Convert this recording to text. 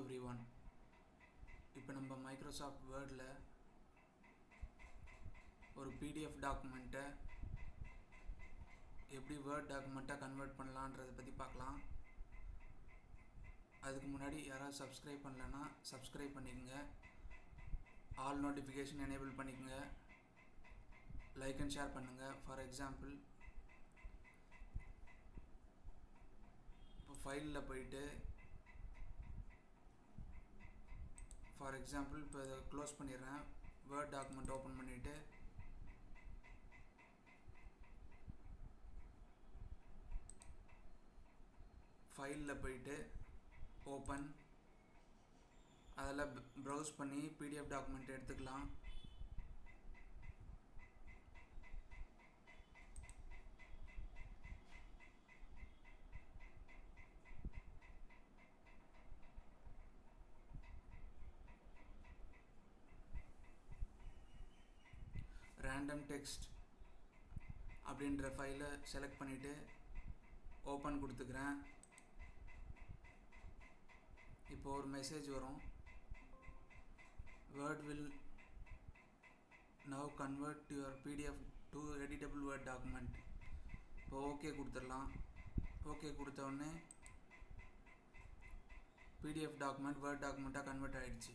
Everyone. இப்போ நம்ம Microsoft வேர்டில் ஒரு பிடிஎஃப் டாக்குமெண்ட்டை எப்படி வேர்ட் டாக்குமெண்ட்டாக கன்வெர்ட் பண்ணலான்றதை பற்றி பார்க்கலாம். அதுக்கு முன்னாடி யாராவது சப்ஸ்கிரைப் பண்ணலன்னா சப்ஸ்கிரைப் பண்ணிக்கோங்க, ஆல் நோட்டிஃபிகேஷன் எனேபிள் பண்ணிக்கோங்க, லைக் அண்ட் ஷேர் பண்ணுங்கள். ஃபார் எக்ஸாம்பிள், இப்போ ஃபைலில் போயிட்டு இப்போ இதை க்ளோஸ் பண்ணிடுறேன். வேர்ட் டாக்குமெண்ட் ஓப்பன் பண்ணிவிட்டு ஃபைலில் போயிட்டு ஓப்பன், அதில் ப்ரௌஸ் பண்ணி பிடிஎஃப் டாக்குமெண்ட் எடுத்துக்கலாம். ரேண்டம் டெக்ஸ்ட் அப்படின்ற ஃபைலை செலக்ட் பண்ணிவிட்டு ஓப்பன் கொடுத்துக்கிறேன். இப்போ ஒரு மெசேஜ் வரும், word will now convert your PDF to editable word document. இப்போ ஓகே கொடுத்துடலாம். ஓகே கொடுத்த உடனே பிடிஎஃப் டாக்குமெண்ட் வேர்ட் டாக்குமெண்ட்டாக கன்வெர்ட் ஆகிடுச்சு.